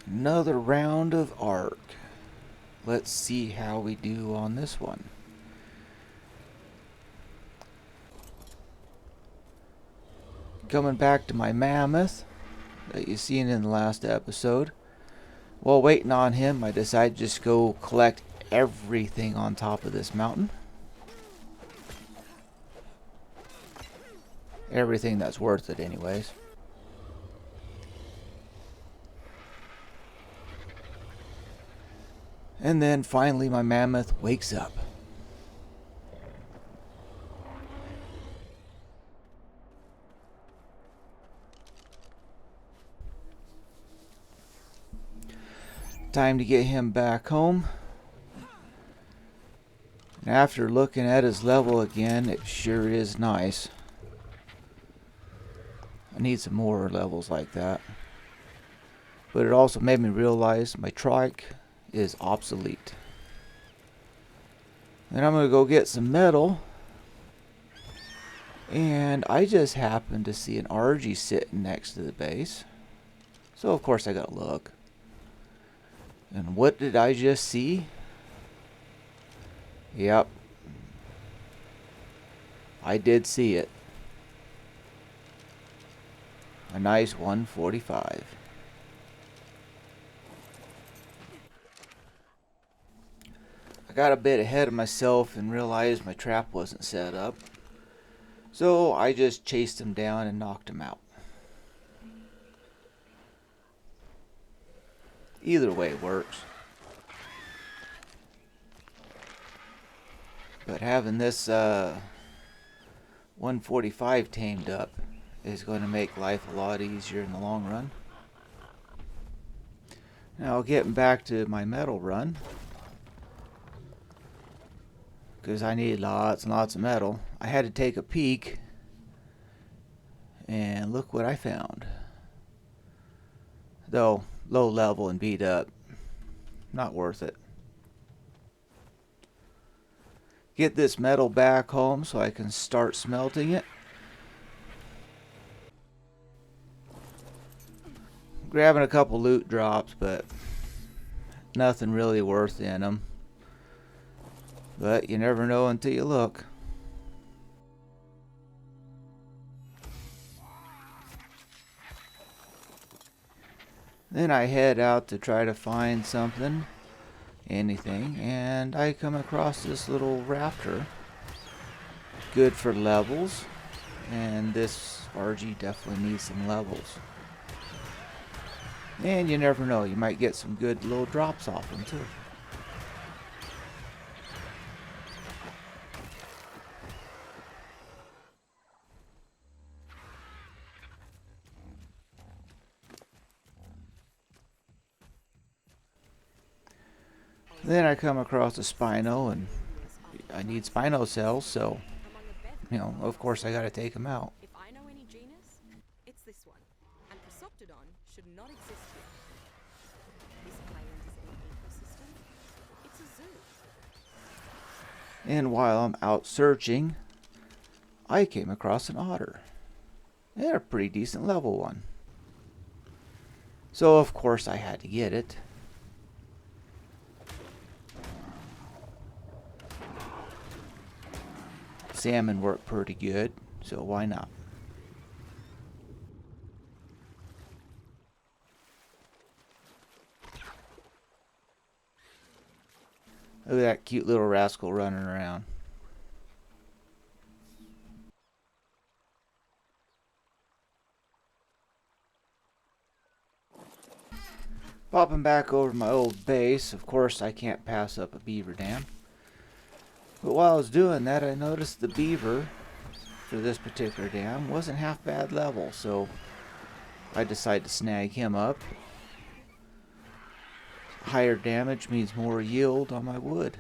Another round of Ark. Let's see how we do on this one. Coming back to my mammoth that you seen in the last episode. While waiting on him, I decided to just go collect everything on top of this mountain. Everything that's worth it anyways. And then finally my mammoth wakes up. Time to get him back home. And after looking at his level again, it sure is nice. I need some more levels like that. But it also made me realize my trike is obsolete. Then I'm going to go get some metal. And I just happened to see an RG sitting next to the base. So of course I got to look. And what did I just see? Yep. I did see it. A nice 145. I got a bit ahead of myself and realized my trap wasn't set up. So I just chased him down and knocked him out. Either way works. But having this 145 tamed up is going to make life a lot easier in the long run. Now getting back to my metal run, because I need lots and lots of metal, I had to take a peek and look what I found. Though low level and beat up, not worth it. Get this metal back home so I can start smelting it. Grabbing a couple loot drops, but nothing really worth in them. But you never know until you look. Then I head out to try to find something, anything, and I come across this little rafter. Good for levels, and this RG definitely needs some levels. And you never know, you might get some good little drops off them too. Then I come across a Spino, and I need Spino cells, so, of course I gotta take them out. If I know any genus, it's this one. And Prosoptodon should not exist here. This island is an ecosystem. It's a zoo. And while I'm out searching, I came across an otter. And a pretty decent level one. So of course I had to get it. Salmon work pretty good, so why not? Look at that cute little rascal running around. Popping back over to my old base, of course I can't pass up a beaver dam. But while I was doing that, I noticed the beaver for this particular dam wasn't half bad level, so I decided to snag him up. Higher damage means more yield on my wood.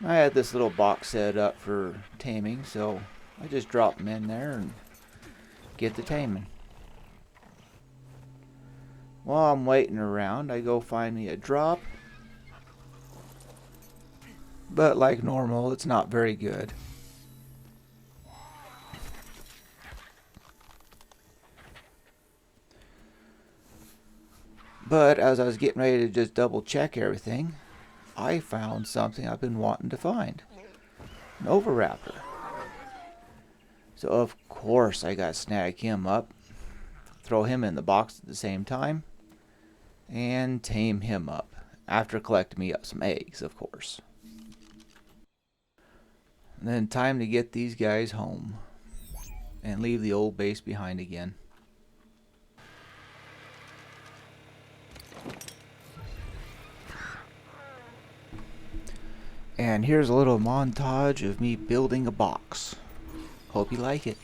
I had this little box set up for taming, so I just drop them in there and get the taming. While I'm waiting around, I go find me a drop. But like normal, it's not very good. But as I was getting ready to just double check everything, I found something I've been wanting to find. An Oviraptor. So of course I got to snag him up, throw him in the box at the same time, and tame him up. After collecting me up some eggs, of course. And then time to get these guys home and leave the old base behind again. And here's a little montage of me building a box. Hope you like it.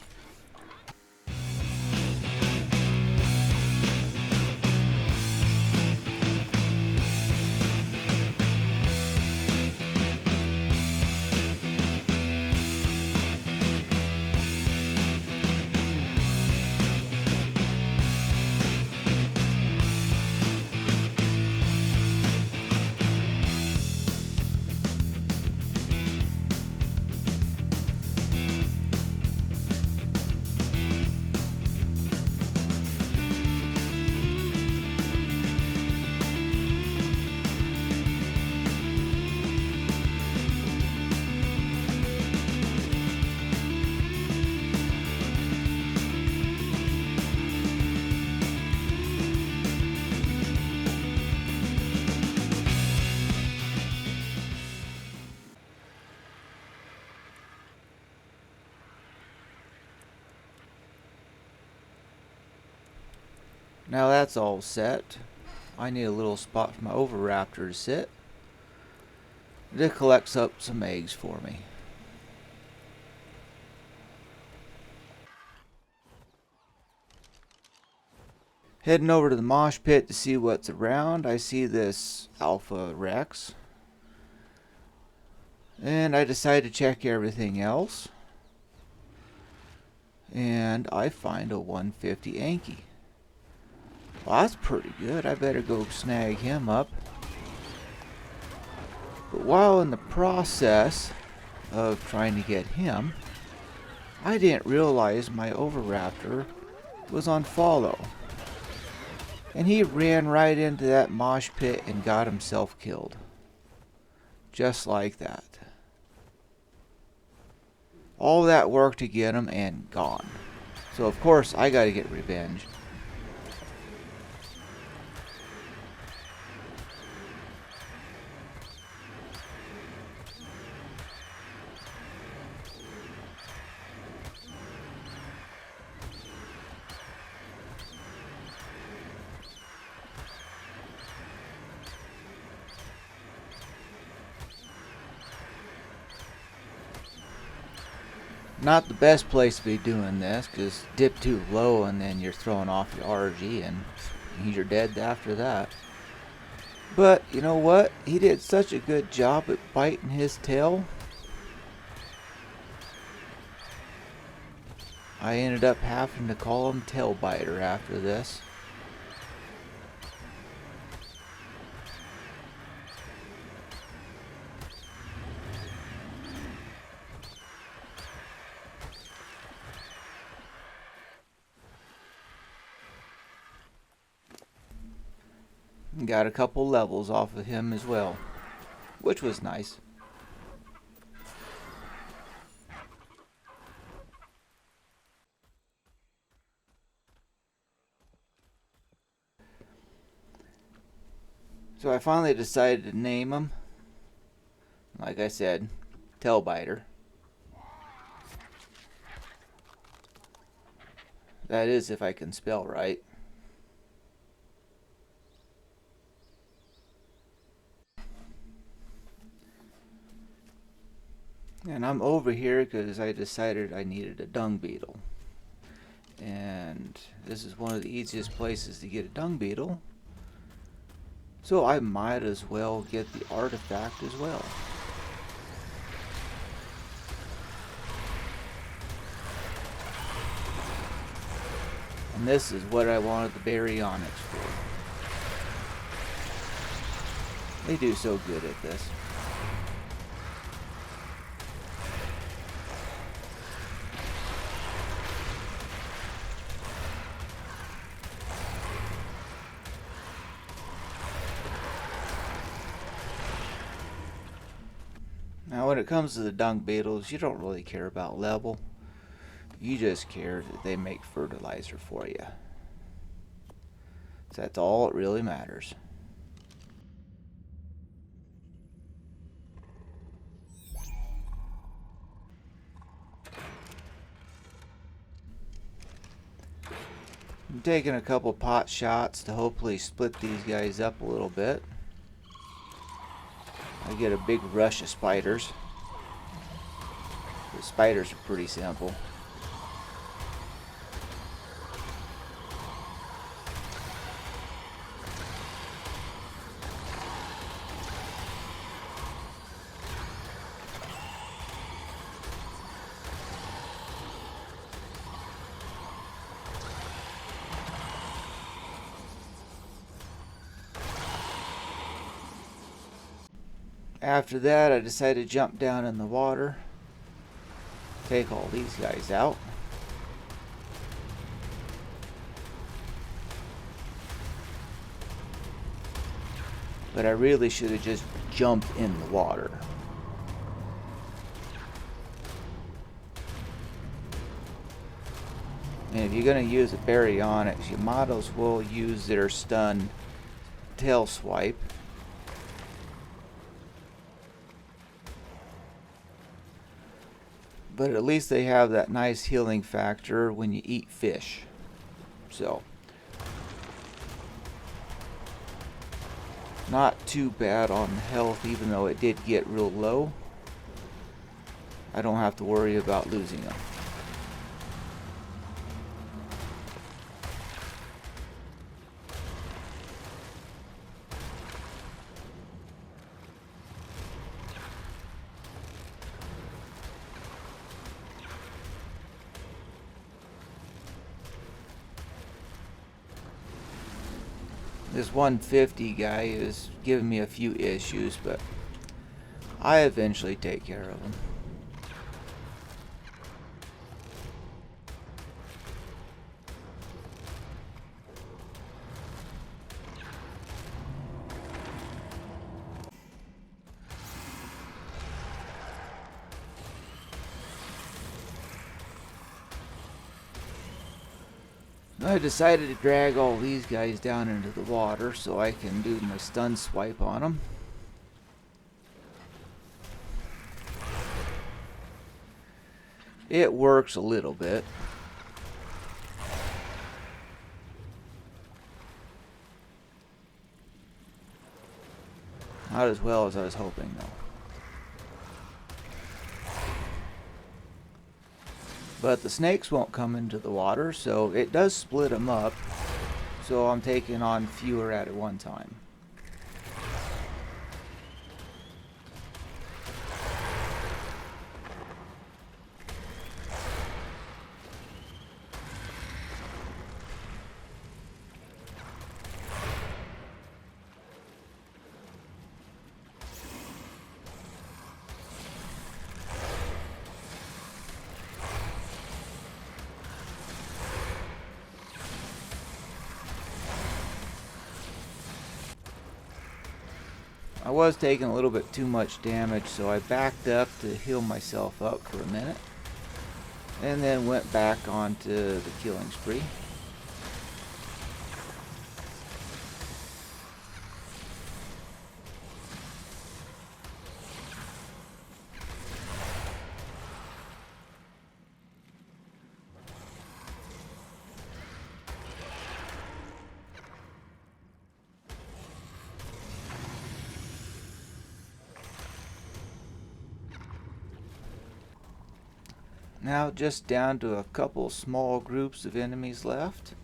Now that's all set. I need a little spot for my Oviraptor to sit. It collects up some eggs for me. Heading over to the mosh pit to see what's around. I see this Alpha Rex. And I decide to check everything else. And I find a 150 Anki. Well, that's pretty good. I better go snag him up. But while in the process of trying to get him, I didn't realize my Oviraptor was on follow. And he ran right into that mosh pit and got himself killed. Just like that. All that work to get him and gone. So of course I gotta get revenge. Not the best place to be doing this, because dip too low and then you're throwing off your RG and you're dead after that. But you know what? He did such a good job at biting his tail. I ended up having to call him Tail Biter after this. Got a couple levels off of him as well, which was nice. So I finally decided to name him. Like I said, Tail Biter. That is if I can spell right. And I'm over here because I decided I needed a dung beetle. And this is one of the easiest places to get a dung beetle. So I might as well get the artifact as well. And this is what I wanted the baryonyx for. They do so good at this. Now when it comes to the dung beetles, you don't really care about level. You just care that they make fertilizer for you. So that's all that really matters. I'm taking a couple pot shots to hopefully split these guys up a little bit. I get a big rush of spiders. The spiders are pretty simple. After that, I decided to jump down in the water, take all these guys out. But I really should have just jumped in the water. And if you're going to use a baryonyx, you might as well use their stun tail swipe. But at least they have that nice healing factor when you eat fish. So, not too bad on health, even though it did get real low. I don't have to worry about losing them. This 150 guy is giving me a few issues, but I eventually take care of him. I decided to drag all these guys down into the water so I can do my stun swipe on them. It works a little bit. Not as well as I was hoping, though. But the snakes won't come into the water, so it does split them up. So I'm taking on fewer at one time. I was taking a little bit too much damage, so I backed up to heal myself up for a minute, and then went back onto the killing spree. Now just down to a couple small groups of enemies left.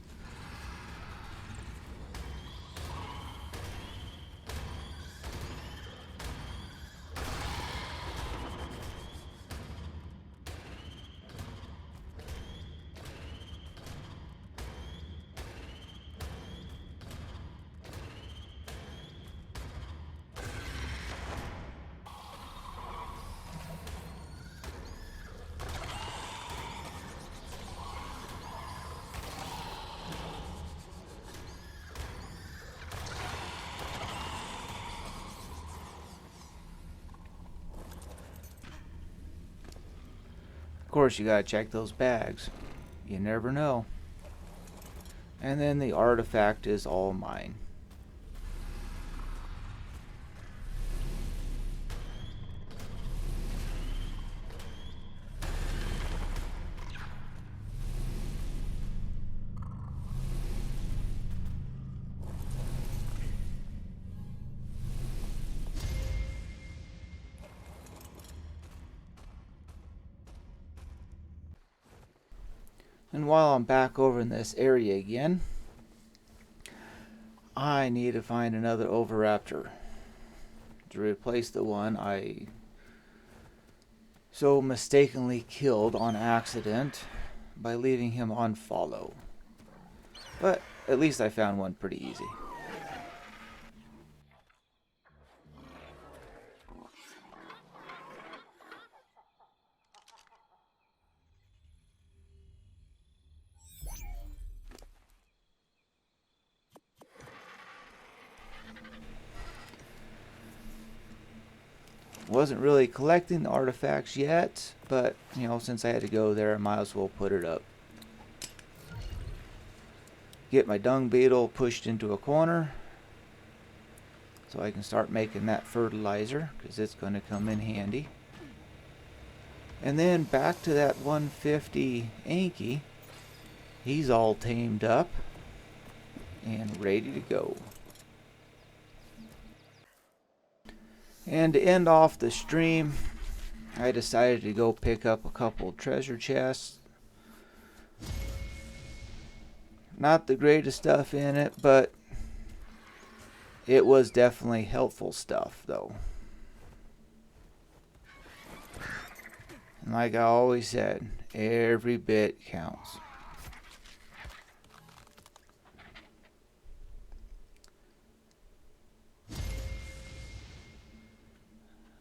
course, you gotta check those bags. You never know. And then the artifact is all mine. And while I'm back over in this area again, I need to find another Oviraptor to replace the one I so mistakenly killed on accident by leaving him on follow. But at least I found one pretty easy. Wasn't really collecting the artifacts yet, but you know, since I had to go there, I might as well put it up. Get my dung beetle pushed into a corner so I can start making that fertilizer, because it's going to come in handy. And then back to that 150 Anki. He's all tamed up and ready to go. And to end off the stream, I decided to go pick up a couple treasure chests. Not the greatest stuff in it, but it was definitely helpful stuff though. And like I always said, every bit counts.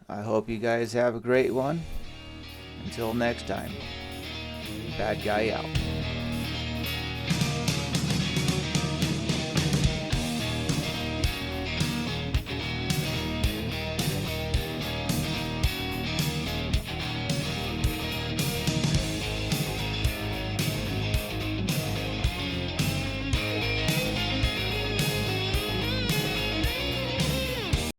I hope you guys have a great one. Until next time, bad guy out.